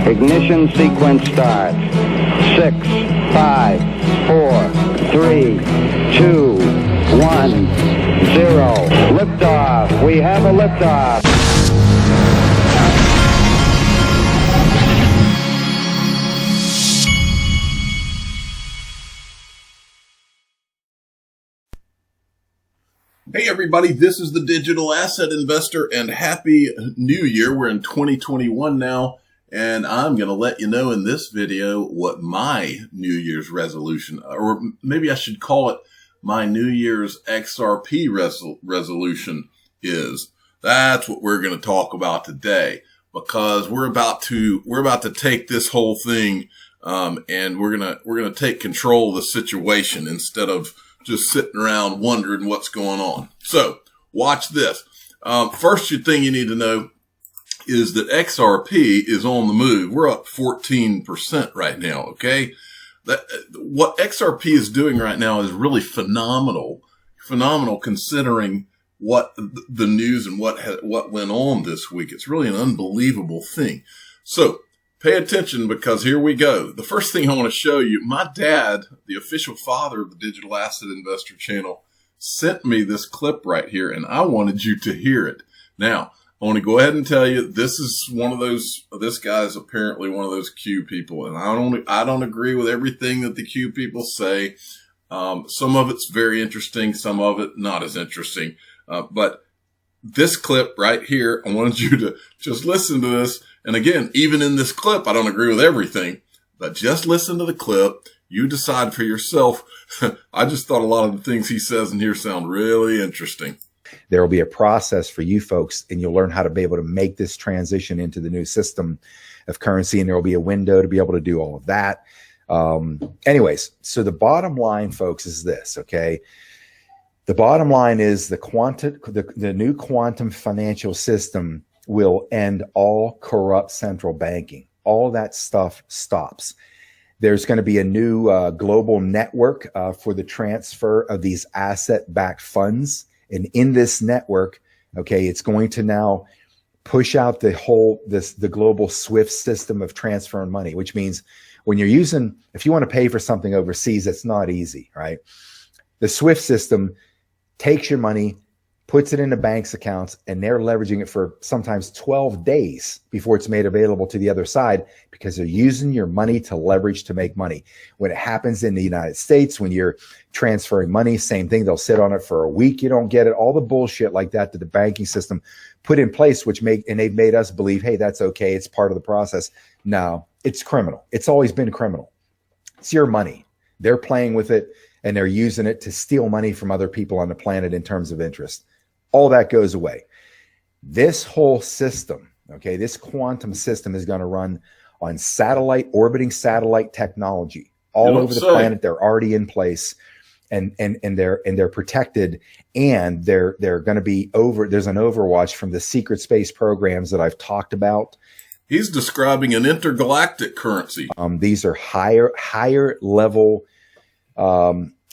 Ignition sequence starts. 6, 5, 4, 3, 2, 1, 0. Liftoff. We have a liftoff. Hey everybody, this is the Digital Asset Investor and Happy New Year. We're in 2021 now, and I'm going to let you know in this video what my New Year's resolution, or maybe I should call it my New Year's XRP resolution is. That's what we're going to talk about today, because we're about to take this whole thing and we're going to take control of the situation instead of just sitting around wondering what's going on. So watch this. First thing you need to know is that XRP is on the move. We're up 14% right now. Okay. What XRP is doing right now is really phenomenal considering what the news and what went on this week. It's really an unbelievable thing. So pay attention, because here we go. The first thing I want to show you, my dad, the official father of the Digital Asset Investor channel, sent me this clip right here, and I wanted you to hear it. Now, I want to go ahead and tell you, this guy is apparently one of those Q people, and I don't agree with everything that the Q people say. Some of it's very interesting, some of it not as interesting. But this clip right here, I wanted you to just listen to this. And again, even in this clip, I don't agree with everything, but just listen to the clip. You decide for yourself. I just thought a lot of the things he says in here sound really interesting. There will be a process for you folks, and you'll learn how to be able to make this transition into the new system of currency. And there will be a window to be able to do all of that. Anyways, so the bottom line, folks, is this, okay? The bottom line is the new quantum financial system will end all corrupt central banking. All that stuff stops. There's going to be a new global network for the transfer of these asset-backed funds. And in this network, okay, it's going to now push out the global SWIFT system of transferring money, which means when you're if you want to pay for something overseas, it's not easy, right? The SWIFT system takes your money, puts it into banks' accounts, and they're leveraging it for sometimes 12 days before it's made available to the other side, because they're using your money to leverage to make money. When it happens in the United States, when you're transferring money, same thing. They'll sit on it for a week. You don't get it. All the bullshit like that the banking system put in place, and they've made us believe, hey, that's okay. It's part of the process. No, it's criminal. It's always been criminal. It's your money. They're playing with it, and they're using it to steal money from other people on the planet in terms of interest. All that goes away. This whole system, okay, this quantum system is going to run on orbiting satellite technology all over the planet. They're already in place, and they're protected, and they're going to be there's an overwatch from the secret space programs that I've talked about. He's describing an intergalactic currency. These are higher level.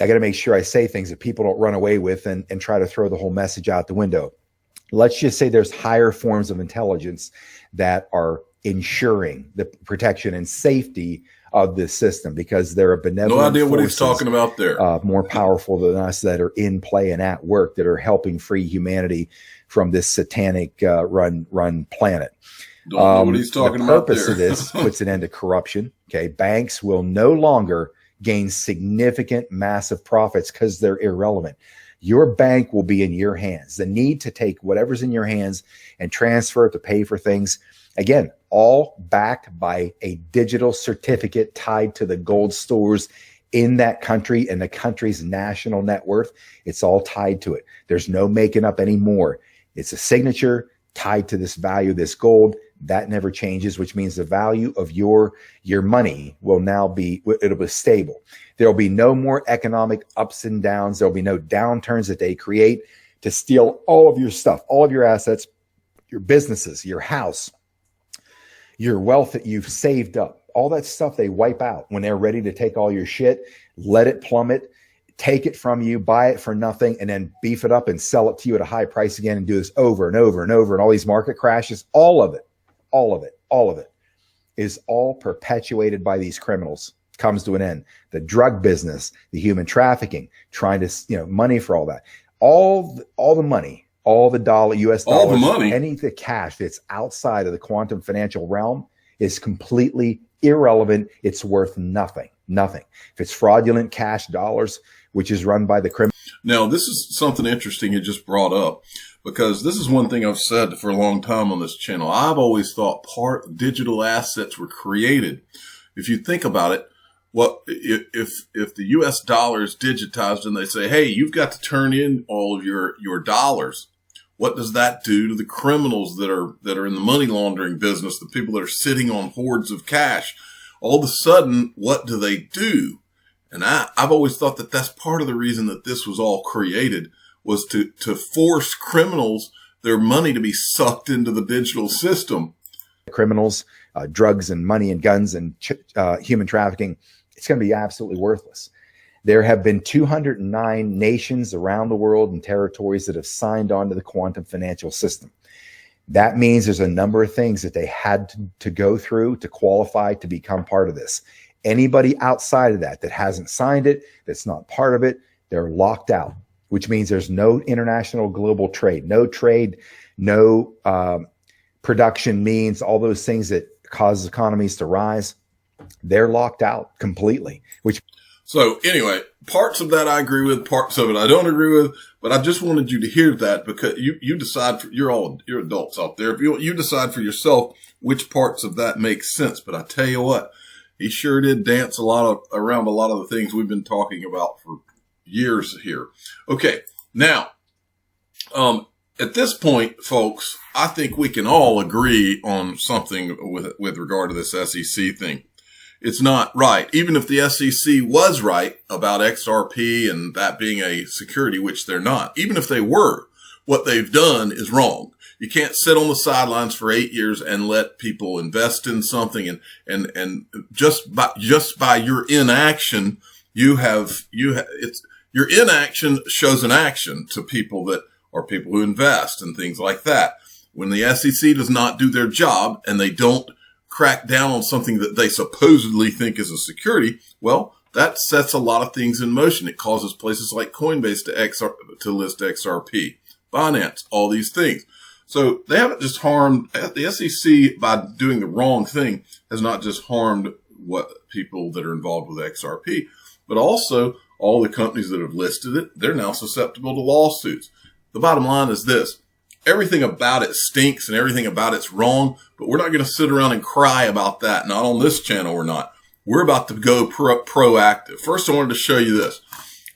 I got to make sure I say things that people don't run away with and try to throw the whole message out the window. Let's just say there's higher forms of intelligence that are ensuring the protection and safety of this system, because there are benevolent No idea what forces, he's talking about there. More powerful than us, that are in play and at work, that are helping free humanity from this satanic run planet. Don't know what he's talking about there. The purpose of this puts an end to corruption. Okay, banks will no longer gain significant, massive profits because they're irrelevant. Your bank will be in your hands. The need to take whatever's in your hands and transfer it to pay for things, again, all backed by a digital certificate tied to the gold stores in that country and the country's national net worth. It's all tied to it. There's no making up anymore. It's a signature tied to this value, this gold. That never changes, which means the value of your money will now it'll be stable. There'll be no more economic ups and downs. There'll be no downturns that they create to steal all of your stuff, all of your assets, your businesses, your house, your wealth that you've saved up. All that stuff they wipe out when they're ready to take all your shit, let it plummet, take it from you, buy it for nothing, and then beef it up and sell it to you at a high price again, and do this over and over and over, and all these market crashes, all of it. is all perpetuated by these criminals. Comes to an end. The drug business, the human trafficking, trying to, money for all that. All the money, all the US dollars, all the money, any the cash that's outside of the quantum financial realm is completely irrelevant. It's worth nothing. Nothing. If it's fraudulent cash dollars, which is run by the criminals. Now, this is something interesting you just brought up, because this is one thing I've said for a long time on this channel. I've always thought digital assets were created. If you think about it, if the US dollar is digitized and they say, hey, you've got to turn in all of your dollars, what does that do to the criminals that are in the money laundering business, the people that are sitting on hoards of cash? All of a sudden, what do? And I've always thought that that's part of the reason that this was all created, was to force criminals, their money to be sucked into the digital system. Criminals, drugs and money and guns and human trafficking, it's going to be absolutely worthless. There have been 209 nations around the world and territories that have signed on to the quantum financial system. That means there's a number of things that they had to go through to qualify to become part of this. Anybody outside of that hasn't signed it, that's not part of it, they're locked out, which means there's no international global trade, no production means, all those things that cause economies to rise. They're locked out completely. So anyway, parts of that I agree with, parts of it I don't agree with, but I just wanted you to hear that, because you decide you're adults out there. If you decide for yourself which parts of that make sense. But I tell you what, he sure did dance around a lot of the things we've been talking about for years here. Okay. Now, at this point, folks, I think we can all agree on something with regard to this SEC thing. It's not right. Even if the SEC was right about XRP and that being a security, which they're not, even if they were, what they've done is wrong. You can't sit on the sidelines for 8 years and let people invest in something. And just by your inaction, your inaction shows an action to people that are people who invest and things like that. When the SEC does not do their job and they don't crack down on something that they supposedly think is a security, well, that sets a lot of things in motion. It causes places like Coinbase to list XRP, Binance, all these things. So they haven't just harmed, the SEC by doing the wrong thing has not just harmed what people that are involved with XRP, but also all the companies that have listed it. They're now susceptible to lawsuits. The bottom line is this: everything about it stinks and everything about it's wrong, but we're not going to sit around and cry about that. Not on this channel, we're not. We're about to go proactive. First, I wanted to show you this.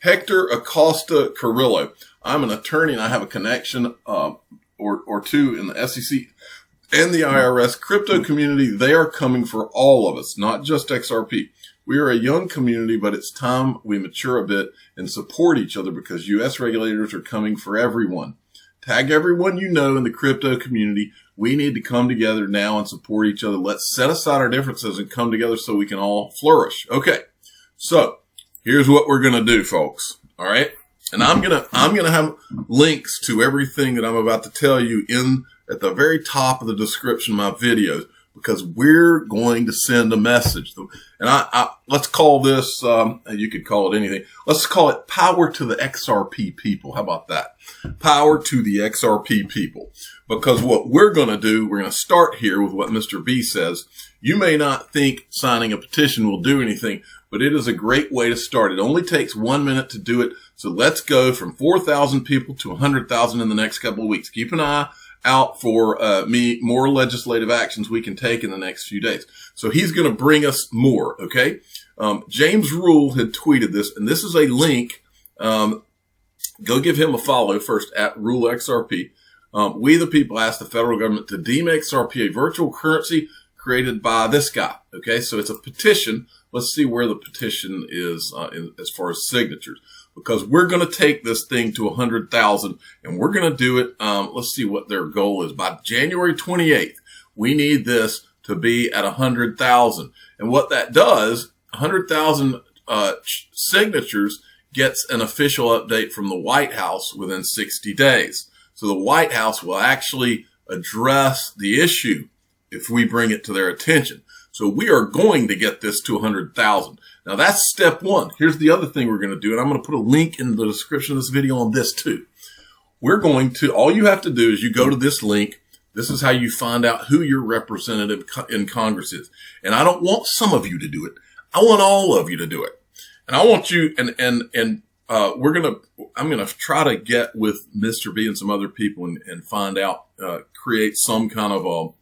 Hector Acosta Carrillo. I'm an attorney and I have a connection or two in the SEC and the IRS crypto community. They are coming for all of us, not just XRP. We are a young community, but it's time we mature a bit and support each other, because U.S. regulators are coming for everyone. Tag everyone you know in the crypto community. We need to come together now and support each other. Let's set aside our differences and come together so we can all flourish. Okay. So here's what we're going to do, folks. All right. And I'm going to have links to everything that I'm about to tell you at the very top of the description of my videos, because we're going to send a message. And let's call this, you could call it anything. Let's call it power to the XRP people. How about that? Power to the XRP people. Because what we're going to do, we're going to start here with what Mr. B says. You may not think signing a petition will do anything, but it is a great way to start. It only takes 1 minute to do it. So let's go from 4,000 people to 100,000 in the next couple of weeks. Keep an eye out for more legislative actions we can take in the next few days. So he's going to bring us more. Okay. James Rule had tweeted this, and this is a link. Go give him a follow first at RuleXRP. We the people asked the federal government to deem XRP a virtual currency created by this guy. Okay. So it's a petition. Let's see where the petition is as far as signatures, because we're going to take this thing to 100,000 and we're going to do it. Let's see what their goal is. By January 28th, we need this to be at 100,000. And what that does, 100,000 signatures gets an official update from the White House within 60 days. So the White House will actually address the issue if we bring it to their attention. So we are going to get this to 100,000. Now that's step one. Here's the other thing we're going to do, and I'm going to put a link in the description of this video on this too. All you have to do is you go to this link. This is how you find out who your representative in Congress is. And I don't want some of you to do it. I want all of you to do it. And I want you, I'm going to try to get with Mr. B and some other people and find out, create some kind of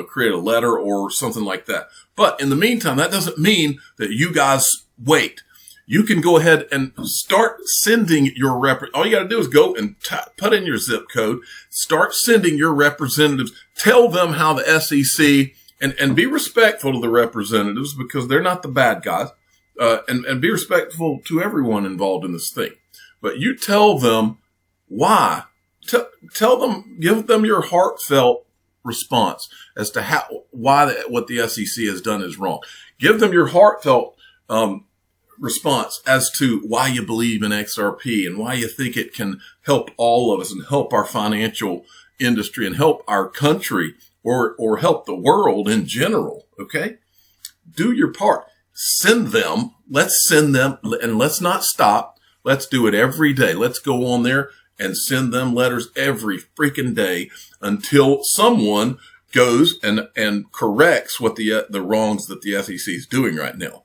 create a letter or something like that. But in the meantime, that doesn't mean that you guys wait. You can go ahead and start sending your all you got to do is go and put in your zip code, start sending your representatives, tell them how the SEC, and be respectful to the representatives because they're not the bad guys, and be respectful to everyone involved in this thing. But you tell them why. Tell them, give them your heartfelt response as to what the SEC has done is wrong. Give them your heartfelt, response as to why you believe in XRP and why you think it can help all of us and help our financial industry and help our country or help the world in general. Okay. Do your part. Send them. Let's send them and let's not stop. Let's do it every day. Let's go on there and send them letters every freaking day until someone goes and corrects what the wrongs that the SEC is doing right now.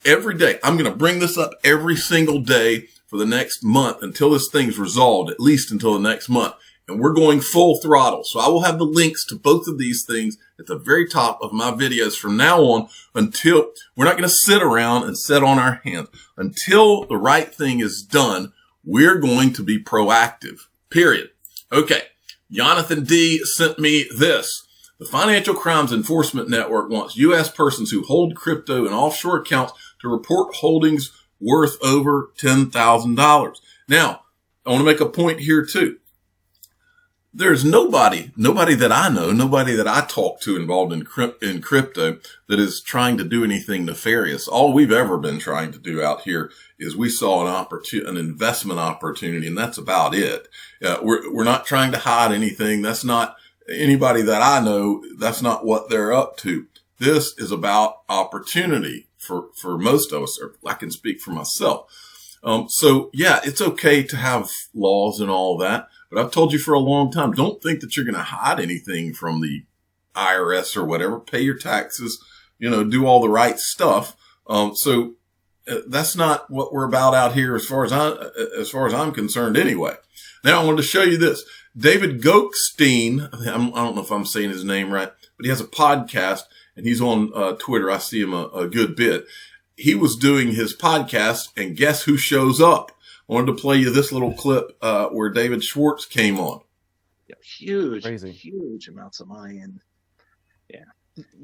Every day. I'm going to bring this up every single day for the next month until this thing's resolved, at least until the next month. And we're going full throttle. So I will have the links to both of these things at the very top of my videos from now on until we're not going to sit around and sit on our hands. Until the right thing is done, we're going to be proactive, period. Okay. Jonathan D sent me this. The Financial Crimes Enforcement Network wants U.S. persons who hold crypto in offshore accounts to report holdings worth over $10,000. Now, I want to make a point here too. There's nobody that I know, nobody that I talk to involved in crypto that is trying to do anything nefarious. All we've ever been trying to do out here is we saw an investment opportunity, and that's about it. We're not trying to hide anything. That's not anybody that I know. That's not what they're up to. This is about opportunity for most of us, or I can speak for myself. So yeah, it's okay to have laws and all that. But I've told you for a long time, don't think that you're going to hide anything from the IRS or whatever. Pay your taxes, do all the right stuff. So that's not what we're about out here as far as I'm concerned anyway. Now I wanted to show you this. David Goekstein, I don't know if I'm saying his name right, but he has a podcast and he's on Twitter. I see him a good bit. He was doing his podcast and guess who shows up? I wanted to play you this little clip where David Schwartz came on. Yeah, huge amounts of money. And yeah.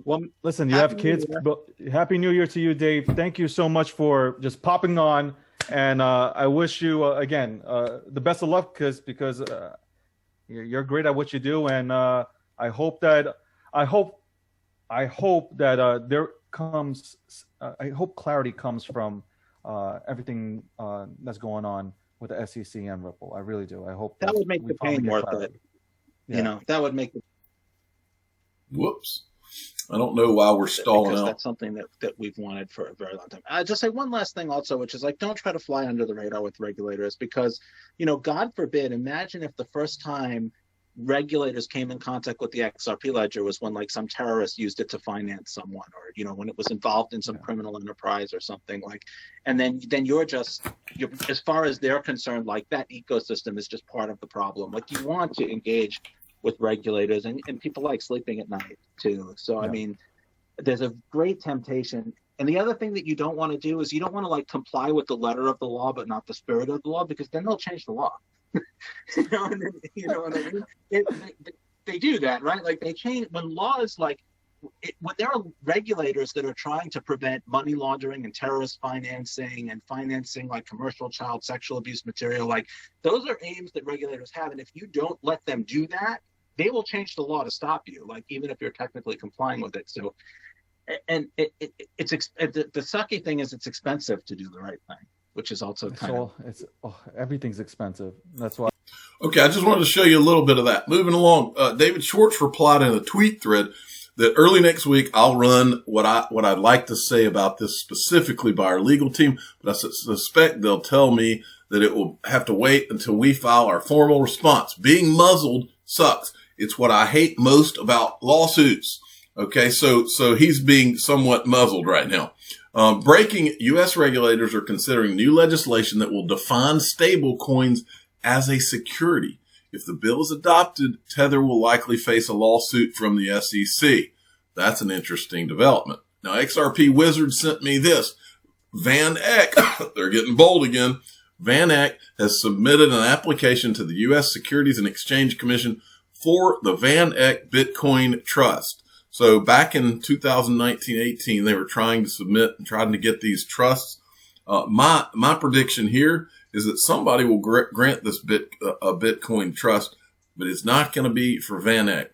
Well, listen, you have kids. Happy New Year to you, Dave. Thank you so much for just popping on. And I wish you, again, the best of luck because you're great at what you do. And I hope that there comes, I hope clarity comes from everything that's going on with the SEC and Ripple. I really do. I hope that would make the pain worth it. Yeah. That would make it. Whoops. I don't know why we're stalling out. That's something that we've wanted for a very long time. I just say one last thing also, which is don't try to fly under the radar with regulators because, God forbid, imagine if the first time regulators came in contact with the XRP ledger was when some terrorist used it to finance someone or, when it was involved in some criminal enterprise or something and then you're as far as they're concerned, that ecosystem is just part of the problem. You want to engage with regulators and people like sleeping at night too. So, I mean, there's a great temptation. And the other thing that you don't want to do is you don't want to comply with the letter of the law, but not the spirit of the law, because then they'll change the law. You know what I mean? They do that, right? They change when laws when there are regulators that are trying to prevent money laundering and terrorist financing and financing commercial child sexual abuse material, those are aims that regulators have. And if you don't let them do that, they will change the law to stop you, even if you're technically complying with it. So, and the sucky thing is it's expensive to do the right thing, which is also everything's expensive. That's why. Okay, I just wanted to show you a little bit of that. Moving along, David Schwartz replied in a tweet thread that early next week I'll run what I'd like to say about this specifically by our legal team, but I suspect they'll tell me that it will have to wait until we file our formal response. Being muzzled sucks. It's what I hate most about lawsuits. Okay, so he's being somewhat muzzled right now. Breaking, U.S. regulators are considering new legislation that will define stable coins as a security. If the bill is adopted, Tether will likely face a lawsuit from the SEC. That's an interesting development. Now, XRP Wizard sent me this. Van Eck, they're getting bold again. Van Eck has submitted an application to the U.S. Securities and Exchange Commission for the Van Eck Bitcoin Trust. So back in 2019-18, they were trying to submit and trying to get these trusts. My prediction here is that somebody will grant this a Bitcoin trust, but it's not going to be for Van Eck.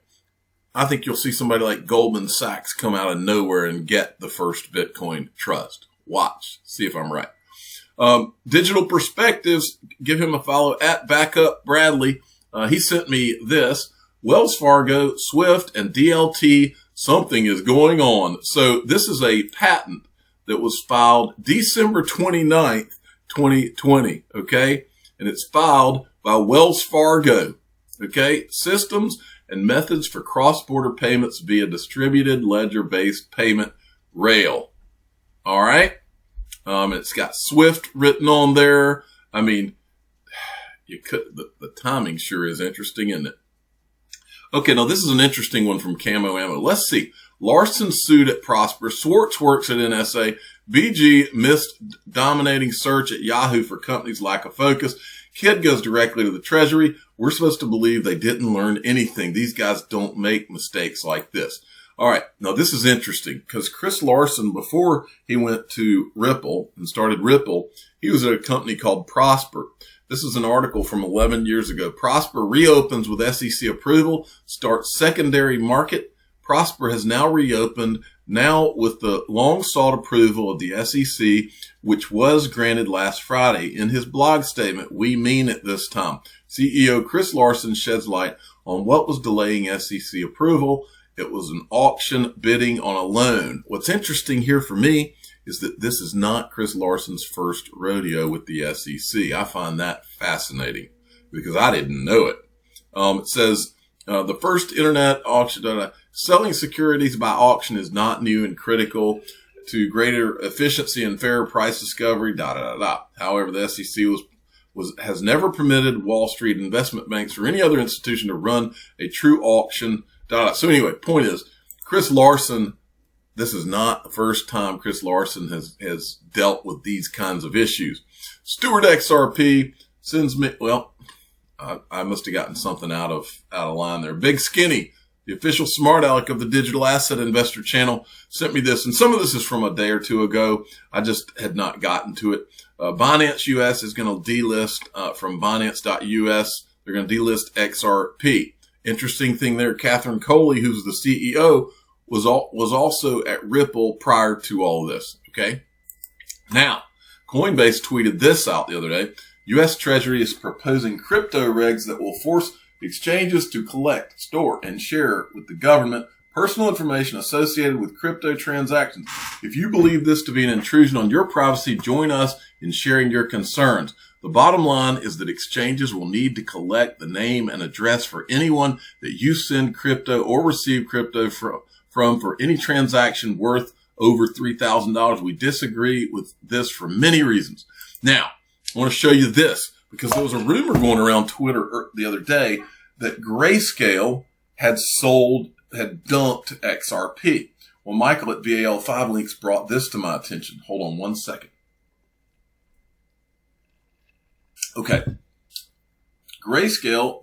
I think you'll see somebody like Goldman Sachs come out of nowhere and get the first Bitcoin trust. Watch, see if I'm right. Digital Perspectives, give him a follow at Backup Bradley. He sent me this. Wells Fargo, Swift, and DLT, something is going on. So this is a patent that was filed December 29th, 2020, okay? And it's filed by Wells Fargo, okay? Systems and methods for cross-border payments via distributed ledger-based payment rail. All right? It's got Swift written on there. I mean, the timing sure is interesting, isn't it? Okay, now this is an interesting one from Camo Ammo. Let's see. Larson sued at Prosper. Swartz works at NSA. BG missed dominating search at Yahoo for companies' lack of focus. Kid goes directly to the Treasury. We're supposed to believe they didn't learn anything. These guys don't make mistakes like this. All right. Now, this is interesting because Chris Larson, before he went to Ripple and started Ripple, he was at a company called Prosper. This is an article from 11 years ago. Prosper reopens with SEC approval, starts secondary market. Prosper has now reopened, now with the long-sought approval of the SEC, which was granted last Friday. In his blog statement, "We mean it this time," CEO Chris Larson sheds light on what was delaying SEC approval. It was an auction bidding on a loan. What's interesting here for me is that this is not Chris Larson's first rodeo with the SEC. I find that fascinating because I didn't know it. It says the first internet auction, selling securities by auction is not new and critical to greater efficiency and fair price discovery, However, the SEC has never permitted Wall Street investment banks or any other institution to run a true auction, So anyway, point is, Chris Larson, this is not the first time Chris Larson has dealt with these kinds of issues. Stewart XRP sends me, well, I must have gotten something out of line there. Big Skinny, the official smart aleck of the Digital Asset Investor channel, sent me this. And some of this is from a day or two ago. I just had not gotten to it. Binance US is going to delist from Binance.us. They're going to delist XRP. Interesting thing there, Catherine Coley, who's the CEO, was also at Ripple prior to all of this. Okay. Now, Coinbase tweeted this out the other day. U.S. Treasury is proposing crypto regs that will force exchanges to collect, store, and share with the government personal information associated with crypto transactions. If you believe this to be an intrusion on your privacy, join us in sharing your concerns. The bottom line is that exchanges will need to collect the name and address for anyone that you send crypto or receive crypto from for any transaction worth over $3,000. We disagree with this for many reasons. Now, I want to show you this because there was a rumor going around Twitter the other day that Grayscale had dumped XRP. Well, Michael at VAL5 Links brought this to my attention. Hold on one second. Okay. Grayscale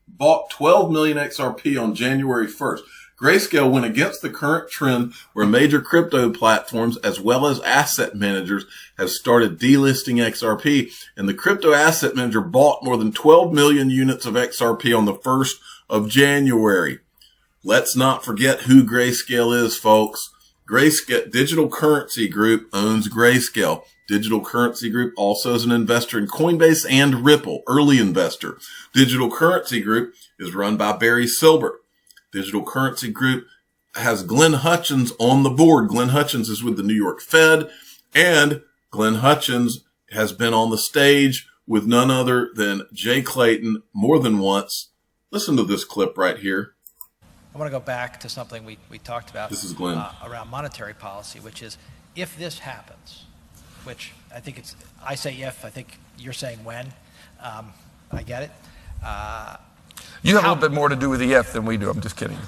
bought 12 million XRP on January 1st. Grayscale went against the current trend where major crypto platforms as well as asset managers have started delisting XRP, and the crypto asset manager bought more than 12 million units of XRP on the 1st of January. Let's not forget who Grayscale is, folks. Grayscale Digital Currency Group owns Grayscale. Digital Currency Group also is an investor in Coinbase and Ripple, early investor. Digital Currency Group is run by Barry Silbert. Digital Currency Group has Glenn Hutchins on the board. Glenn Hutchins is with the New York Fed, and Glenn Hutchins has been on the stage with none other than Jay Clayton more than once. Listen to this clip right here. I want to go back to something we talked about. This is Glenn. Around monetary policy, which is if this happens, which I think I say if, I think you're saying when. I get it. You have a little bit more to do with the if than we do. I'm just kidding.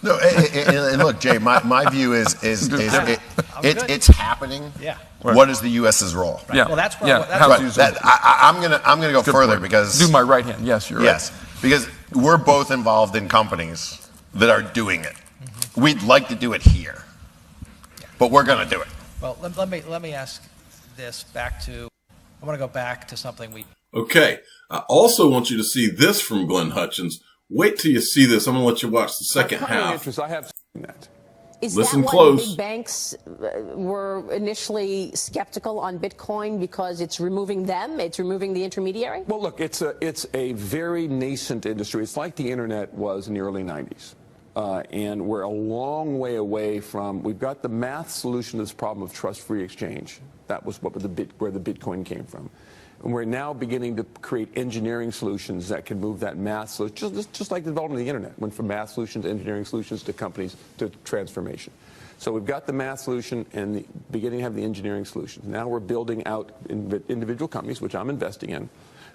No, and look, Jay, my view is it's happening. Yeah. Right. What is the U.S.'s role? Right. Yeah. Well, that's what. Right. I'm gonna go further because do my right hand. Yes, you're right. Yes, because we're both involved in companies that are doing it. Mm-hmm. We'd like to do it here, but we're gonna do it. Well, let me ask this back to. I want to go back to something we. Okay. I also want you to see this from Glenn Hutchins. Wait till you see this. I'm going to let you watch the second half. I have seen that. Is Listen that close. why big banks were initially skeptical on Bitcoin because it's removing them? It's removing the intermediary? Well, look, it's a very nascent industry. It's like the internet was in the early 90s. And we're a long way away from, we've got the math solution to this problem of trust-free exchange. That was where the Bitcoin came from. And we're now beginning to create engineering solutions that can move that math solution, just like the development of the internet, went from math solutions to engineering solutions to companies to transformation. So we've got the math solution and beginning to have the engineering solutions. Now we're building out individual companies, which I'm investing in,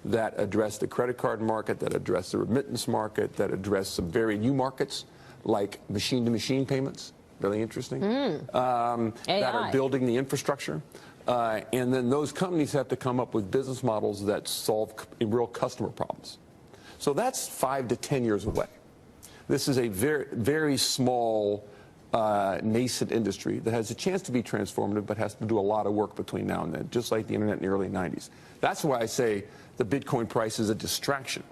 that address the credit card market, that address the remittance market, that address some very new markets like machine-to-machine payments, really interesting, that are building the infrastructure. And then those companies have to come up with business models that solve real customer problems. So that's 5 to 10 years away. This is a very, very small, nascent industry that has a chance to be transformative, but has to do a lot of work between now and then, just like the internet in the early 90s. That's why I say the Bitcoin price is a distraction.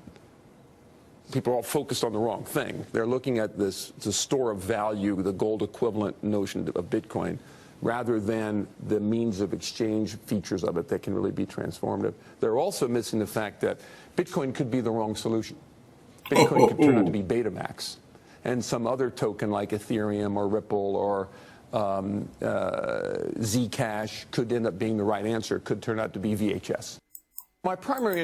People are all focused on the wrong thing. They're looking at the store of value, the gold equivalent notion of Bitcoin, rather than the means of exchange features of it that can really be transformative. They're also missing the fact that Bitcoin could be the wrong solution. Bitcoin could turn out to be Betamax, and some other token like Ethereum or Ripple or Zcash could end up being the right answer, could turn out to be VHS. My primary...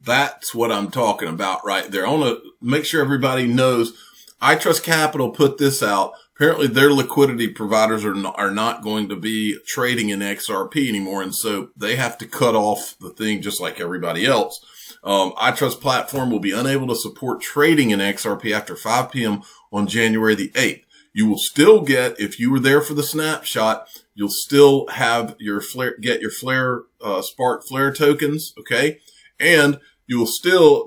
That's what I'm talking about right there. I want to make sure everybody knows iTrustCapital put this out. Apparently their liquidity providers are not going to be trading in XRP anymore. And so they have to cut off the thing just like everybody else. iTrust platform will be unable to support trading in XRP after 5 p.m. on January the 8th. You will still get, if you were there for the snapshot, you'll still have your Spark Flare tokens. Okay. And you'll be able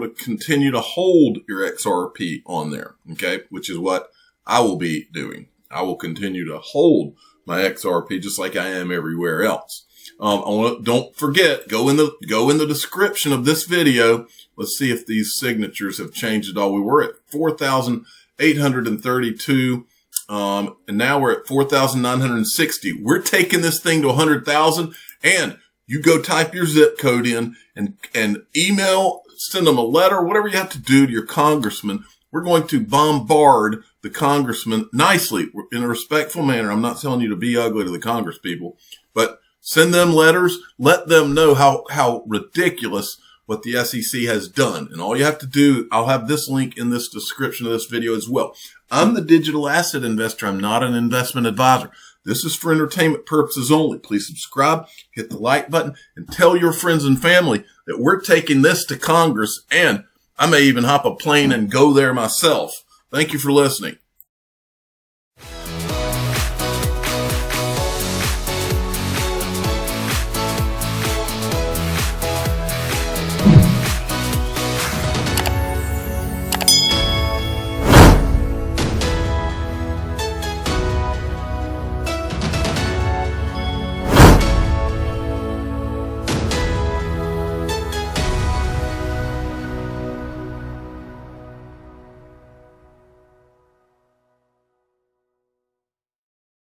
to continue to hold your XRP on there. Okay. Which is what I will be doing. I will continue to hold my XRP just like I am everywhere else. Don't forget, go in the description of this video. Let's see if these signatures have changed at all. We were at 4,832. And now we're at 4,960. We're taking this thing to 100,000, and you go type your zip code in and email, send them a letter, whatever you have to do to your congressman. We're going to bombard the congressman nicely in a respectful manner. I'm not telling you to be ugly to the Congress people, but send them letters. Let them know how ridiculous what the SEC has done. And all you have to do, I'll have this link in this description of this video as well. I'm the digital asset investor. I'm not an investment advisor. This is for entertainment purposes only. Please subscribe, hit the like button, and tell your friends and family that we're taking this to Congress, and I may even hop a plane and go there myself. Thank you for listening.